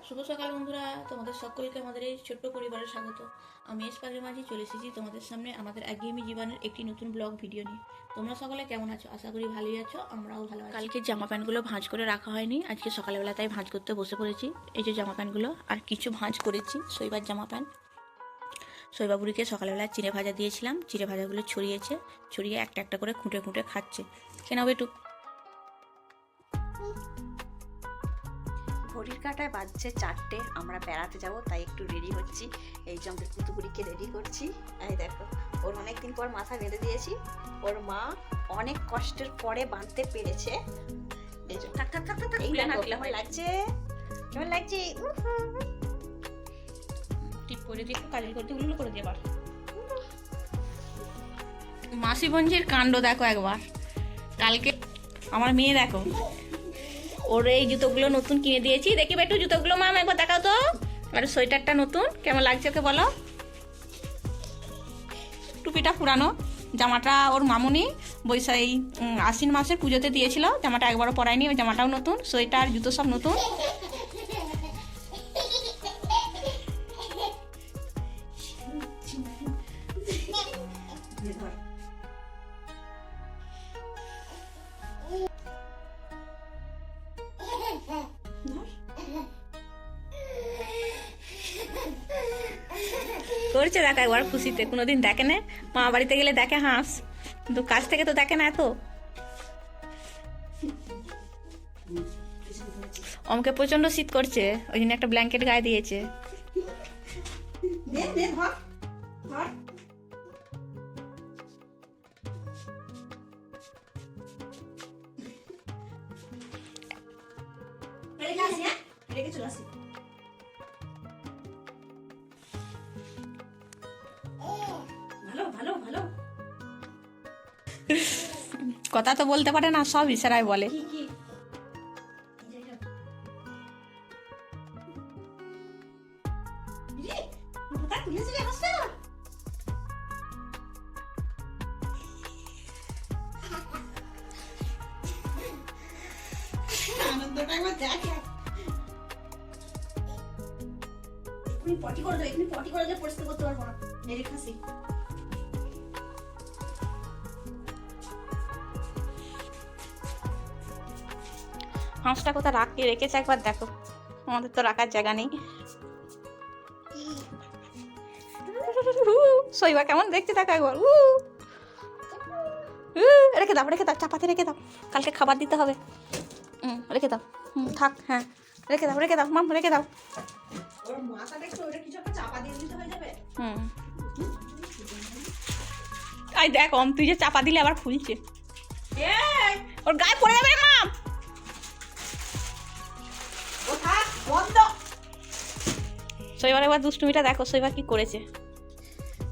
শুভ সকাল বন্ধুরা, তোমাদের সকলকে আমাদের এই ছোট্ট পরিবারে স্বাগত। আমি এসপাগের মাঝে চলে এসেছি তোমাদের সামনে আমাদের একঘেয়েমি জীবনের একটি নতুন ব্লগ ভিডিও নিয়ে। তোমরা সকলে কেমন আছো? আশা করি ভালোই আছো, আমরাও ভালো আছি। কালকে জামা প্যান্টগুলো ভাঁজ করে রাখা হয়নি, আজকে সকালবেলা তাই ভাঁজ করতে বসে পড়েছি। এই যে জামা প্যান্টগুলো আর কিছু ভাঁজ করেছি, শৈবার জামা প্যান্ট। শৈবাবুড়িকে সকালবেলা চিড়ে ভাজা দিয়েছিলাম, চিড়ে ভাজাগুলো ছড়িয়েছে, ছড়িয়ে একটা একটা করে খুঁটে খুঁটে খাচ্ছে। খেয়ে নাও একটু। ঘড়ির কাঁটায় বাজছে 4টে, আমরা বেড়াতে যাব তাই একটু রেডি হচ্ছি। এই যে আমাদের কুতুকুড়িকে রেডি করছি। এই দেখো, ওর অনেকদিন পর মাথা বেঁধে দিয়েছি, ওর মা অনেক কষ্টের পরে বাঁধতে পেরেছে। এই যে থাক থাক থাক থাক, এই দেখো কেমন লাগছে, কেমন লাগছে। ঠিক করে দিয়ে একটু কাজল করতে উল্লু করে দিয়ে এবার মাসি বঞ্জির কাণ্ড দেখো একবার। কালকে আমার মেয়ে দেখো, ওর এই জুতোগুলো নতুন কিনে দিয়েছি, দেখি একটু জুতোগুলো মাম একবার দেখাও তো। আর সোয়েটারটা নতুন, কেমন লাগছে ওকে বলো। টুপিটা পুরানো, জামাটা ওর মামুনি বৈশাখী আশ্বিন মাসের পুজোতে দিয়েছিল, জামাটা একবারও পরায়নি, ওই জামাটাও নতুন, সোয়েটার জুতো সব নতুন। করছে দেখা একবার খুশিতে, কোনোদিন দেখে না, মা বাড়িতে গেলে দেখে হাঁস, কিন্তু কাছ থেকে তো দেখে না এত। অমকে প্রচন্ড শীত করছে, ওই জন্য একটা ব্ল্যাঙ্কেট গায়ে দিয়েছে। কথা তো বলতে পারে না, সব ইশারায় বলে। পটি করে দাও, এখানে পটি করে দিয়ে পরিষ্কার করতে পারবো না, মেরে খাসি। হাঁসটা কোথা রেখেছে একবার দেখো, আমাদের তো রাখার জায়গা নেই। শৈবা কেমন দেখতে থাকা একবার। রেখে দাও, রেখে দাও, চাপাতে রেখে দাও, কালকে খাবার দিতে হবে। রেখে দাও, থাক, হ্যাঁ রেখে দাও, রেখে দাও মাম, রেখে দাও। আই দেখ তুই যে চাপা দিলে আবার ফুলছে, ওর গায়ে পড়ে যাবে মাম। শৈবার একবার দুষ্টুমিটা দেখো, শৈবার কি করেছে।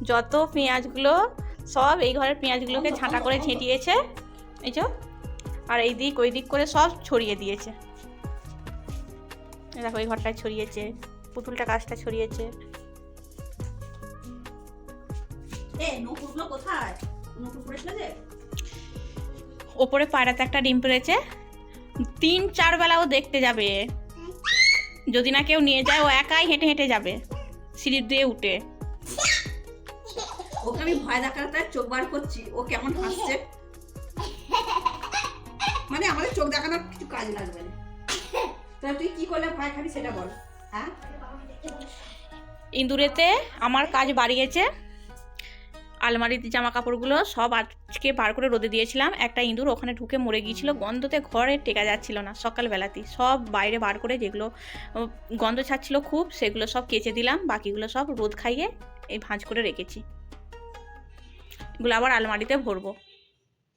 যত পেঁয়াজগুলো সব এই ঘরের পেঁয়াজগুলোকে ঝাঁটা করে ঝেঁটিয়েছে, এই যে, আর এই দিক ওই দিক করে সব ছড়িয়ে দিয়েছে। দেখো এই ঘরটায় ছড়িয়েছে, পুতুলটা কাজটা ছড়িয়েছে। ওপরে পায়রাতে একটা ডিম পেড়েছে, 3-4 বেলা ও দেখতে যাবে। যদি না কেউ নিয়ে যায়, ও একাই হেঁটে হেঁটে যাবে সিঁড়ি দিয়ে উঠে। ওকে আমি ভয় দেখাতে চোখ বার করছি, ও কেমন হাসছে। মানে আমাদের চোখ দেখানোর কিছু কাজ লাগবে না। তাহলে তুই কি করলে ভয় খাবি সেটা বল। হ্যাঁ, ইঁদুরেতে আমার কাজ বাড়িয়েছে। আলমারিতে জামা কাপড়গুলো সব আজকে বার করে রোদে দিয়েছিলাম, একটা ইঁদুর ওখানে ঢুকে মরে গিয়েছিল, গন্ধতে ঘরে টেকা যাচ্ছিল না। সকালবেলাতেই সব বাইরে বার করে যেগুলো গন্ধ ছাড়ছিল খুব, সেগুলো সব কেচে দিলাম, বাকিগুলো সব রোদ খাইয়ে এই ভাঁজ করে রেখেছি। এগুলো আবার আলমারিতে ভরবো।